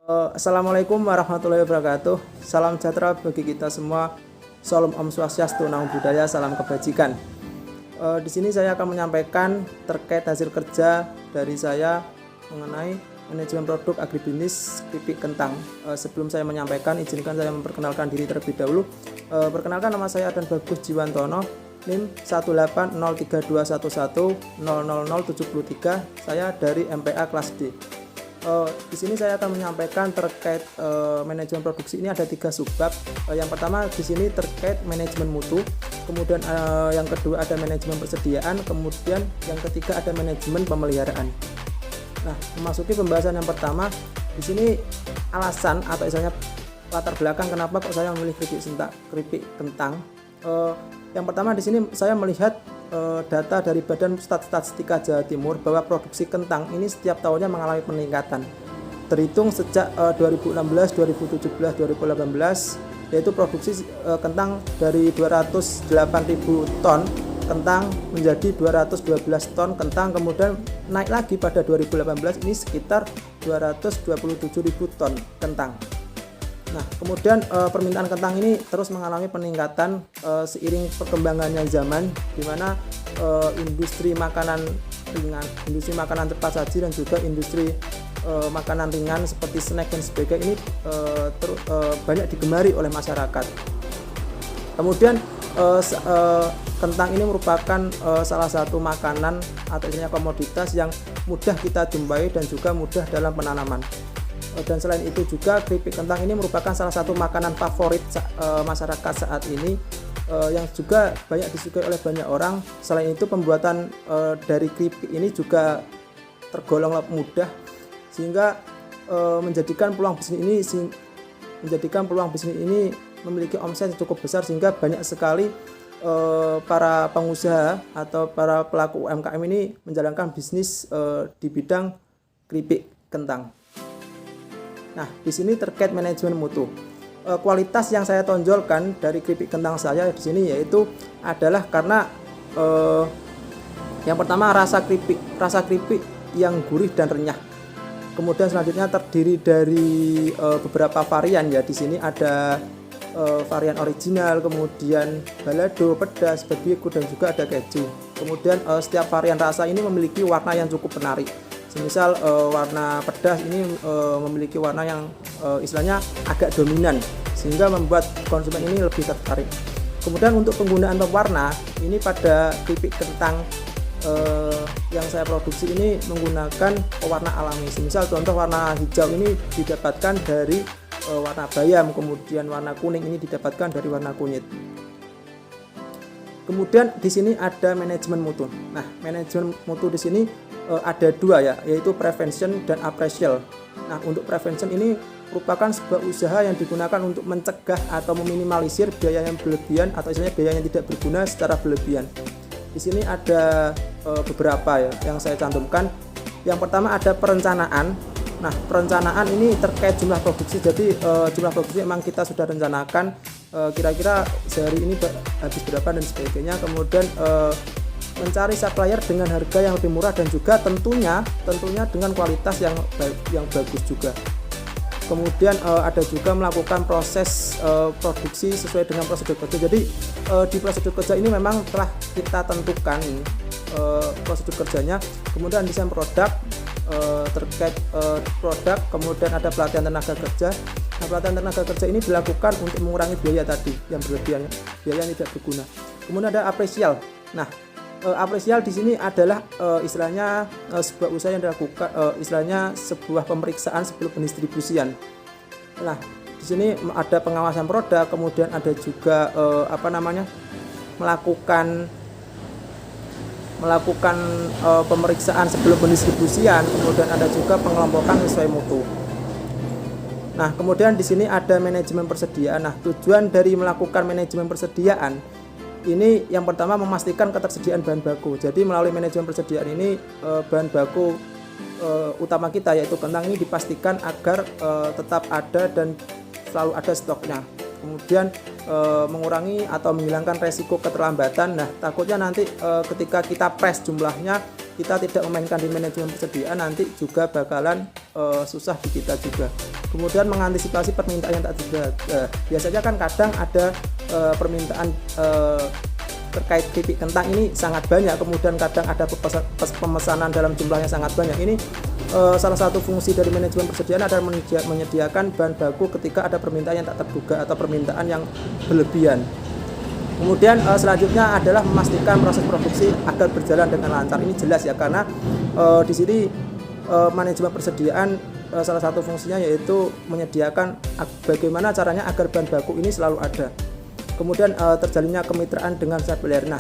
Assalamualaikum warahmatullahi wabarakatuh. Salam sejahtera bagi kita semua. Salam Om Swastiastu, Namo Buddhaya, salam kebajikan. Di sini saya akan menyampaikan terkait hasil kerja dari saya mengenai manajemen produk agribisnis keripik kentang. Sebelum saya menyampaikan, izinkan saya memperkenalkan diri terlebih dahulu. Perkenalkan, nama saya Adan Bagus Jiwantono, NIM 18031100073. Saya dari MPA kelas D. Di sini saya akan menyampaikan terkait manajemen produksi. Ini ada 3 subbab. Yang pertama di sini terkait manajemen mutu, kemudian yang kedua ada manajemen persediaan, kemudian yang ketiga ada manajemen pemeliharaan. Nah, memasuki pembahasan yang pertama, di sini alasan atau istilahnya latar belakang kenapa kok saya memilih keripik kentang. Yang pertama di sini saya melihat data dari Badan Pusat Statistika Jawa Timur bahwa produksi kentang ini setiap tahunnya mengalami peningkatan. Terhitung sejak 2016, 2017, 2018, yaitu produksi kentang dari 208.000 ton kentang menjadi 212 ton kentang, kemudian naik lagi pada 2018 ini sekitar 227.000 ton kentang. Nah, kemudian permintaan kentang ini terus mengalami peningkatan seiring perkembangannya zaman, di mana industri makanan ringan, industri makanan cepat saji dan juga industri makanan ringan seperti snack dan sebagainya ini banyak digemari oleh masyarakat. Kemudian kentang ini merupakan salah satu makanan atau istilahnya komoditas yang mudah kita jumpai dan juga mudah dalam penanaman. Dan selain itu juga keripik kentang ini merupakan salah satu makanan favorit masyarakat saat ini, yang juga banyak disukai oleh banyak orang. Selain itu pembuatan dari keripik ini juga tergolong mudah, sehingga menjadikan peluang bisnis ini memiliki omset yang cukup besar, sehingga banyak sekali para pengusaha atau para pelaku UMKM ini menjalankan bisnis di bidang keripik kentang. Nah, di sini terkait manajemen mutu. Kualitas yang saya tonjolkan dari keripik kentang saya di sini yaitu adalah karena yang pertama rasa keripik yang gurih dan renyah. Kemudian selanjutnya terdiri dari beberapa varian ya. Di sini ada varian original, kemudian balado, pedas, barbeque dan juga ada keju. Kemudian setiap varian rasa ini memiliki warna yang cukup menarik. Misal warna pedas ini memiliki warna yang istilahnya agak dominan, sehingga membuat konsumen ini lebih tertarik. Kemudian untuk penggunaan pewarna ini pada keripik kentang yang saya produksi ini menggunakan pewarna alami. Misal contoh warna hijau ini didapatkan dari warna bayam, kemudian warna kuning ini didapatkan dari warna kunyit. Kemudian di sini ada manajemen mutu. Nah, manajemen mutu di sini ada 2 ya, yaitu prevention dan appraisal. Nah, untuk prevention ini merupakan sebuah usaha yang digunakan untuk mencegah atau meminimalisir biaya yang berlebihan atau istilahnya biaya yang tidak berguna secara berlebihan. Di sini ada beberapa ya yang saya cantumkan. Yang pertama ada perencanaan. Nah, perencanaan ini terkait jumlah produksi. Jadi jumlah produksi memang kita sudah rencanakan kira-kira sehari ini habis berapa dan sebagainya. Kemudian mencari supplier dengan harga yang lebih murah dan juga tentunya dengan kualitas yang bagus juga. Kemudian ada juga melakukan proses produksi sesuai dengan prosedur kerja. Jadi di prosedur kerja ini memang telah kita tentukan prosedur kerjanya. Kemudian desain produk, terkait produk, kemudian ada pelatihan tenaga kerja. Nah, pelatihan tenaga kerja ini dilakukan untuk mengurangi biaya tadi yang berlebihan, biaya yang tidak berguna. Kemudian ada apresial. Nah, apresial di sini adalah istilahnya sebuah usaha yang dilakukan, istilahnya sebuah pemeriksaan sebelum pendistribusian. Nah, di sini ada pengawasan produk, kemudian ada juga melakukan pemeriksaan sebelum pendistribusian, kemudian ada juga pengelompokan sesuai mutu. Nah, kemudian di sini ada manajemen persediaan. Nah, tujuan dari melakukan manajemen persediaan ini yang pertama memastikan ketersediaan bahan baku. Jadi melalui manajemen persediaan ini bahan baku utama kita yaitu kentang ini dipastikan agar tetap ada dan selalu ada stoknya. Kemudian mengurangi atau menghilangkan resiko keterlambatan. Nah, takutnya nanti ketika kita press jumlahnya kita tidak memainkan di manajemen persediaan, nanti juga bakalan susah di kita juga. Kemudian mengantisipasi permintaan yang tak terduga. Biasanya kan kadang ada permintaan terkait keripik kentang ini sangat banyak, kemudian kadang ada pemesanan dalam jumlah yang sangat banyak. Ini salah satu fungsi dari manajemen persediaan adalah menyediakan bahan baku ketika ada permintaan yang tak terduga atau permintaan yang berlebihan. Kemudian selanjutnya adalah memastikan proses produksi agar berjalan dengan lancar. Ini jelas ya, karena di sini manajemen persediaan salah satu fungsinya yaitu menyediakan bagaimana caranya agar bahan baku ini selalu ada. Kemudian terjalinnya kemitraan dengan supplier. Nah,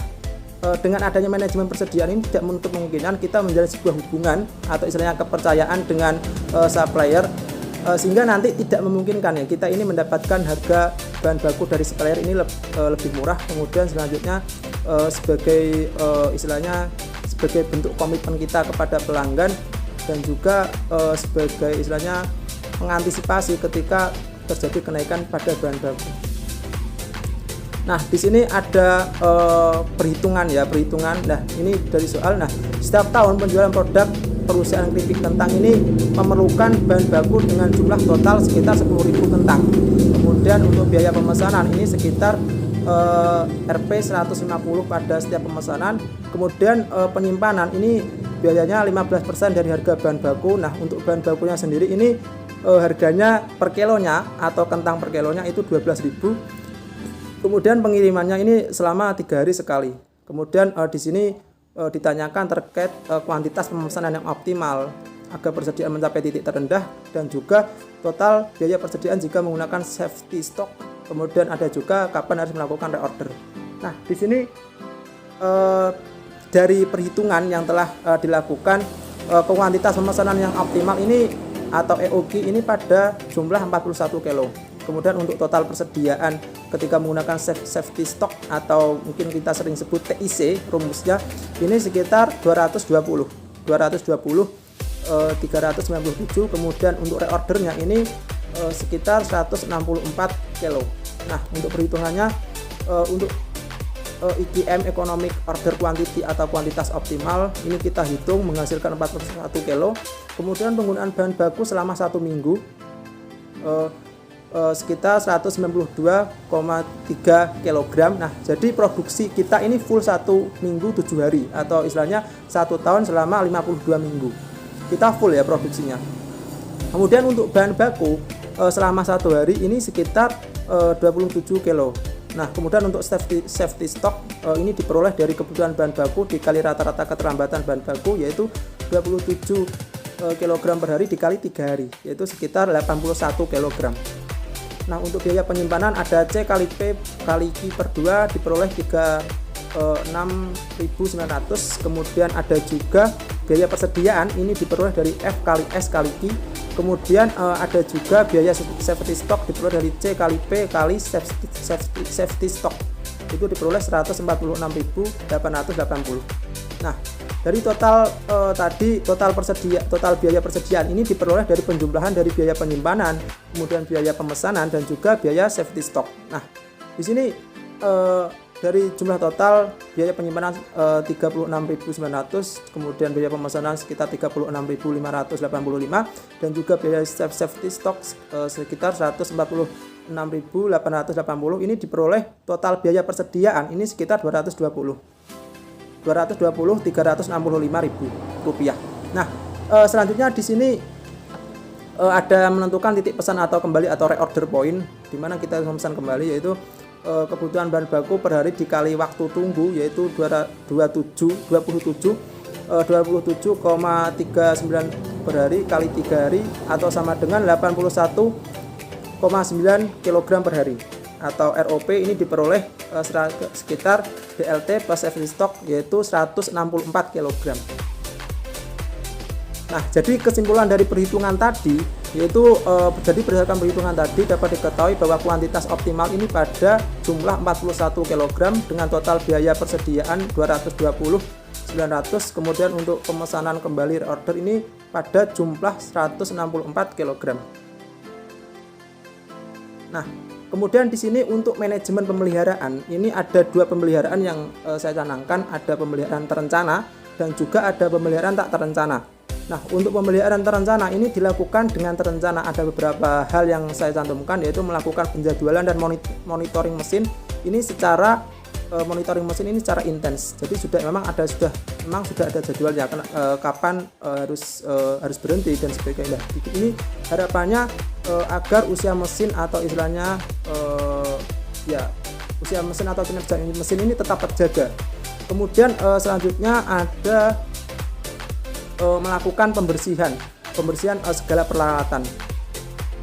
dengan adanya manajemen persediaan ini tidak menutup kemungkinan kita menjalin sebuah hubungan atau istilahnya kepercayaan dengan supplier, sehingga nanti tidak memungkinkan ya kita ini mendapatkan harga bahan baku dari supplier ini lebih murah. Kemudian selanjutnya sebagai istilahnya sebagai bentuk komitmen kita kepada pelanggan, dan juga sebagai istilahnya mengantisipasi ketika terjadi kenaikan pada bahan baku. Nah, di sini ada perhitungan. Nah, ini dari soal. Nah, setiap tahun penjualan produk perusahaan keripik kentang ini memerlukan bahan baku dengan jumlah total sekitar 10.000 kentang. Kemudian untuk biaya pemesanan ini sekitar Rp 150 pada setiap pemesanan. Kemudian penyimpanan ini biayanya 15% dari harga bahan baku. Nah, untuk bahan bakunya sendiri ini harganya per kilonya atau kentang per kilonya itu 12.000. Kemudian pengirimannya ini selama 3 hari sekali. Kemudian di sini ditanyakan terkait kuantitas pemesanan yang optimal agar persediaan mencapai titik terendah, dan juga total biaya persediaan jika menggunakan safety stock. Kemudian ada juga kapan harus melakukan reorder. Nah, di sini dari perhitungan yang telah dilakukan, kuantitas pemesanan yang optimal ini atau EOQ ini pada jumlah 41 kilo. Kemudian untuk total persediaan ketika menggunakan safety stock atau mungkin kita sering sebut TIC rumusnya ini sekitar 397. Kemudian untuk reordernya ini sekitar 164 kilo. Nah, untuk perhitungannya untuk EQM Economic Order Quantity atau kuantitas optimal ini kita hitung menghasilkan 41 kilo. Kemudian penggunaan bahan baku selama 1 minggu sekitar 192,3 kg. Nah, jadi produksi kita ini full 1 minggu 7 hari atau istilahnya 1 tahun selama 52 minggu. Kita full ya produksinya. Kemudian untuk bahan baku selama 1 hari ini sekitar 27 kg. Nah, kemudian untuk safety stock ini diperoleh dari kebutuhan bahan baku dikali rata-rata keterlambatan bahan baku, yaitu 27 kg per hari dikali 3 hari, yaitu sekitar 81 kg. Nah, untuk biaya penyimpanan ada C kali P kali Q per 2 diperoleh 36.900. Kemudian ada juga biaya persediaan ini diperoleh dari F kali S kali Q. Kemudian ada juga biaya safety stock diperoleh dari C kali P kali safety stock, itu diperoleh 146.880. Nah, dari total total biaya persediaan ini diperoleh dari penjumlahan dari biaya penyimpanan, kemudian biaya pemesanan, dan juga biaya safety stock. Nah, di sini dari jumlah total biaya penyimpanan 36.900, kemudian biaya pemesanan sekitar 36.585, dan juga biaya safety stock sekitar 146.880. Ini diperoleh total biaya persediaan ini sekitar 365.000 rupiah. Nah, selanjutnya di sini ada menentukan titik pesan atau kembali atau reorder point, di mana kita memesan kembali, yaitu kebutuhan bahan baku per hari dikali waktu tunggu, yaitu 27,39 per hari kali 3 hari atau sama dengan 81,9 kg per hari, atau ROP ini diperoleh sekitar BLT plus safety stock yaitu 164 kg. Nah, jadi kesimpulan dari perhitungan tadi yaitu jadi berdasarkan perhitungan tadi dapat diketahui bahwa kuantitas optimal ini pada jumlah 41 kg dengan total biaya persediaan 220.900. Kemudian untuk pemesanan kembali reorder ini pada jumlah 164 kg. Nah, kemudian di sini untuk manajemen pemeliharaan ini ada 2 pemeliharaan yang saya canangkan. Ada pemeliharaan terencana dan juga ada pemeliharaan tak terencana. Nah, untuk pemeliharaan terencana ini dilakukan dengan terencana. Ada beberapa hal yang saya cantumkan, yaitu melakukan penjadwalan dan monitoring mesin ini secara monitoring mesin ini secara intens. Jadi memang sudah ada jadwalnya kapan harus berhenti dan sebagainya. Ini harapannya agar usia mesin atau istilahnya usia mesin atau kinerja mesin ini tetap terjaga. Kemudian selanjutnya ada melakukan pembersihan segala peralatan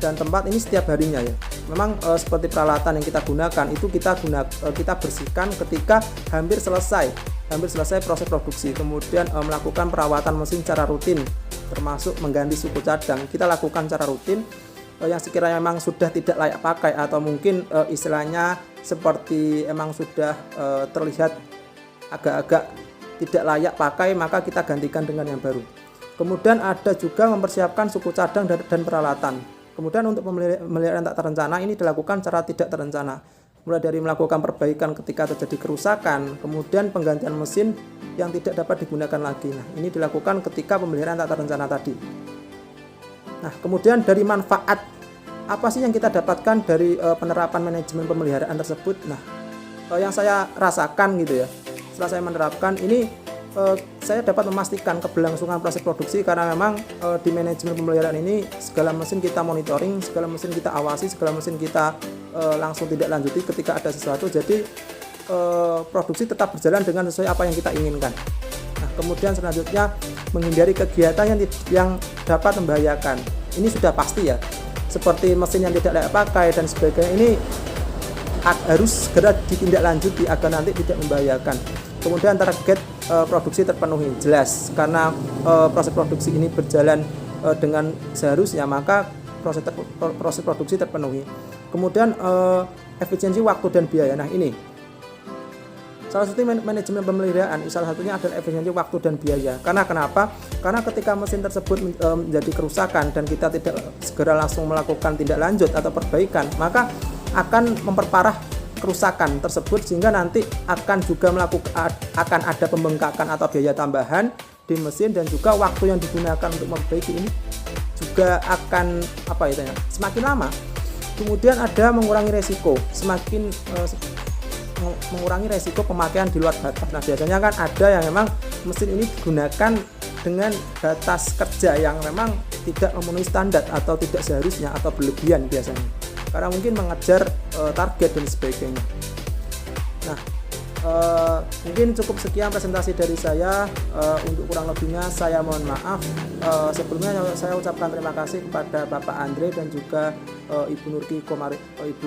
dan tempat ini setiap harinya ya. Memang seperti peralatan yang kita gunakan itu kita bersihkan ketika hampir selesai proses produksi. Kemudian melakukan perawatan mesin secara rutin, termasuk mengganti suku cadang kita lakukan secara rutin. Yang sekiranya memang sudah tidak layak pakai atau mungkin istilahnya seperti emang sudah terlihat agak-agak tidak layak pakai, maka kita gantikan dengan yang baru. Kemudian ada juga mempersiapkan suku cadang dan peralatan. Kemudian untuk pemeliharaan tak terencana ini dilakukan secara tidak terencana, mulai dari melakukan perbaikan ketika terjadi kerusakan, kemudian penggantian mesin yang tidak dapat digunakan lagi. Nah, ini dilakukan ketika pemeliharaan tak terencana tadi. Nah, kemudian dari manfaat apa sih yang kita dapatkan dari penerapan manajemen pemeliharaan tersebut? Nah, yang saya rasakan gitu ya, setelah saya menerapkan ini, saya dapat memastikan keberlangsungan proses produksi, karena memang di manajemen pemeliharaan ini segala mesin kita monitoring, segala mesin kita awasi, segala mesin kita langsung tidak lanjuti ketika ada sesuatu. Jadi produksi tetap berjalan dengan sesuai apa yang kita inginkan. Nah, kemudian selanjutnya menghindari kegiatan yang dapat membahayakan. Ini sudah pasti ya, seperti mesin yang tidak layak pakai dan sebagainya, ini harus segera ditindaklanjuti agar nanti tidak membahayakan. Kemudian target produksi terpenuhi, jelas karena proses produksi ini berjalan dengan seharusnya, maka proses produksi terpenuhi. Kemudian efisiensi waktu dan biaya. Nah, ini salah satu manajemen pemeliharaan, salah satunya adalah efisiensi waktu dan biaya. Karena kenapa? Karena ketika mesin tersebut menjadi kerusakan dan kita tidak segera langsung melakukan tindak lanjut atau perbaikan, maka akan memperparah kerusakan tersebut, sehingga nanti akan ada pembengkakan atau biaya tambahan di mesin, dan juga waktu yang digunakan untuk memperbaiki ini juga akan semakin lama. Kemudian ada mengurangi resiko, mengurangi resiko pemakaian di luar batas. Nah, biasanya kan ada yang memang mesin ini digunakan dengan batas kerja yang memang tidak memenuhi standar atau tidak seharusnya atau berlebihan biasanya, karena mungkin mengejar target dan sebagainya. Nah, mungkin cukup sekian presentasi dari saya. Untuk kurang lebihnya saya mohon maaf. Sebelumnya saya ucapkan terima kasih kepada Bapak Andre dan juga Ibu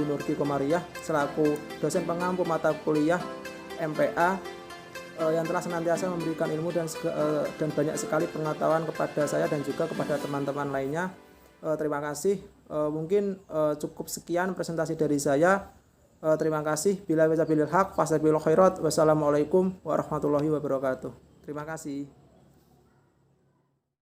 Nurki Komariah selaku dosen pengampu mata kuliah MPA yang telah senantiasa memberikan ilmu dan banyak sekali pengetahuan kepada saya dan juga kepada teman-teman lainnya. Terima kasih. Mungkin cukup sekian presentasi dari saya. Terima kasih. Bila wassalamualaikum warahmatullahi wabarakatuh. Terima kasih.